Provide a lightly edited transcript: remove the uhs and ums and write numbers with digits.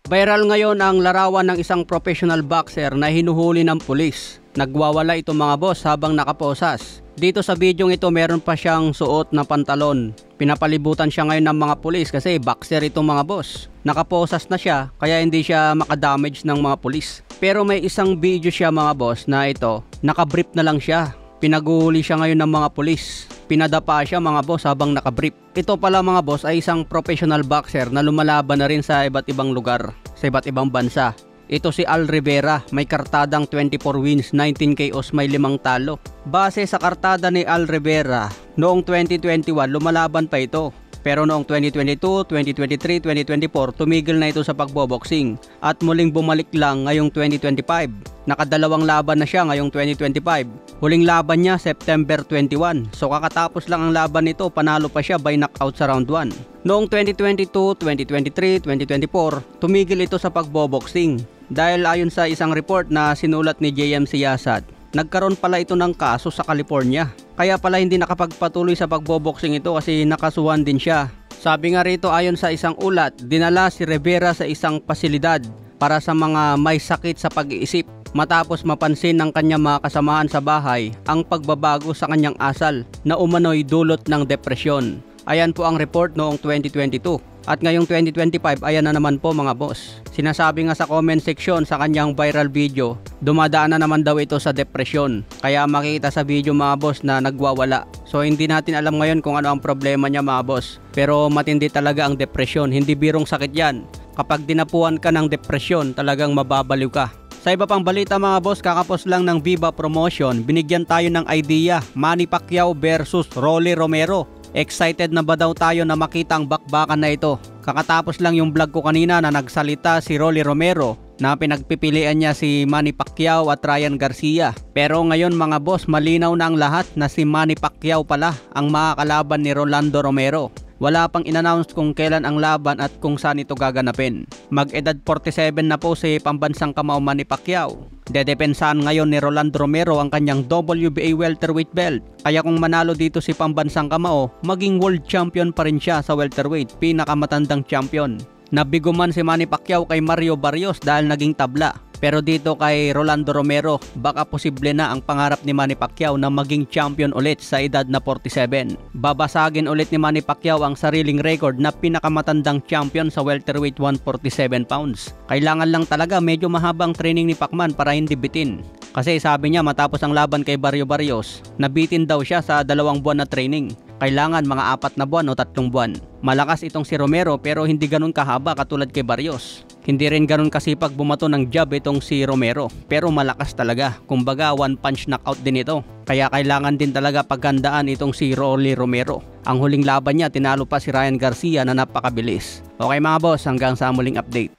Viral ngayon ang larawan ng isang professional boxer na hinuhuli ng pulis. Nagwawala itong mga boss habang nakaposas. Dito sa bidyong ito meron pa siyang suot na pantalon. Pinapalibutan siya ngayon ng mga pulis kasi boxer itong mga boss. Nakaposas na siya kaya hindi siya makadamage ng mga pulis. Pero may isang video siya mga boss na ito, nakabrief na lang siya. Pinaguhuli siya ngayon ng mga pulis. Pinadapa siya mga boss habang nakabrief. Ito pala mga boss ay isang professional boxer na lumalaban na rin sa iba't ibang lugar, sa iba't ibang bansa. Ito si Al Rivera, may kartadang 24 wins, 19 KOs, may 5 talo. Base sa kartada ni Al Rivera, noong 2021 lumalaban pa ito. Pero noong 2022, 2023, 2024 tumigil na ito sa pagboboxing at muling bumalik lang ngayong 2025. Nakadalawang laban na siya ngayong 2025. Huling laban niya September 21. So kakatapos lang ang laban nito, panalo pa siya by knockout sa round 1. Noong 2022, 2023, 2024 tumigil ito sa pagboboxing dahil ayon sa isang report na sinulat ni JM Siyasat, nagkaroon pala ito ng kaso sa California. Kaya pala hindi nakapagpatuloy sa pagboboxing ito kasi nakasuhan din siya. Sabi nga rito ayon sa isang ulat, dinala si Rivera sa isang pasilidad para sa mga may sakit sa pag-iisip matapos mapansin ng kanyang mga kasamahan sa bahay ang pagbabago sa kanyang asal na umano'y dulot ng depresyon. Ayan po ang report noong 2022. At ngayong 2025, ayan na naman po mga boss. Sinasabi nga sa comment section sa kanyang viral video, dumadaan na naman daw ito sa depresyon. Kaya makita sa video mga boss na nagwawala. So hindi natin alam ngayon kung ano ang problema niya mga boss. Pero matindi talaga ang depresyon, hindi birong sakit yan. Kapag dinapuan ka ng depresyon, talagang mababaliw ka. Sa iba pang balita mga boss, kakapos lang ng Viva Promotion, binigyan tayo ng idea, Manny Pacquiao versus Rolly Romero. Excited na ba daw tayo na makita ang bakbakan na ito? Kakatapos lang yung vlog ko kanina na nagsalita si Rolly Romero na pinagpipilian niya si Manny Pacquiao at Ryan Garcia. Pero ngayon mga boss, malinaw na ang lahat na si Manny Pacquiao pala ang makakalaban ni Rolando Romero. Wala pang in-announce kung kailan ang laban at kung saan ito gaganapin. Mag-edad 47 na po si pambansang kamao Manny Pacquiao. Dedepensahan ngayon ni Rolando Romero ang kanyang WBA welterweight belt. Kaya kung manalo dito si pambansang kamao, maging world champion pa rin siya sa welterweight, pinakamatandang champion. Nabigo man si Manny Pacquiao kay Mario Barrios dahil naging tabla. Pero dito kay Rolando Romero, baka posible na ang pangarap ni Manny Pacquiao na maging champion ulit sa edad na 47. Babasagin ulit ni Manny Pacquiao ang sariling record na pinakamatandang champion sa welterweight 147 pounds. Kailangan lang talaga medyo mahabang training ni Pacman para hindi bitin. Kasi sabi niya matapos ang laban kay Barrio Barrios, nabitin daw siya sa 2 buwan na training. Kailangan mga 4 na buwan o 3 buwan. Malakas itong si Romero pero hindi ganun kahaba katulad kay Barrios. Hindi rin ganun kasipag bumato ng jab itong si Romero pero malakas talaga. Kumbaga one punch knockout din ito. Kaya kailangan din talaga paghandaan itong si Rolly Romero. Ang huling laban niya tinalo pa si Ryan Garcia na napakabilis. Okay mga boss, hanggang sa muling update.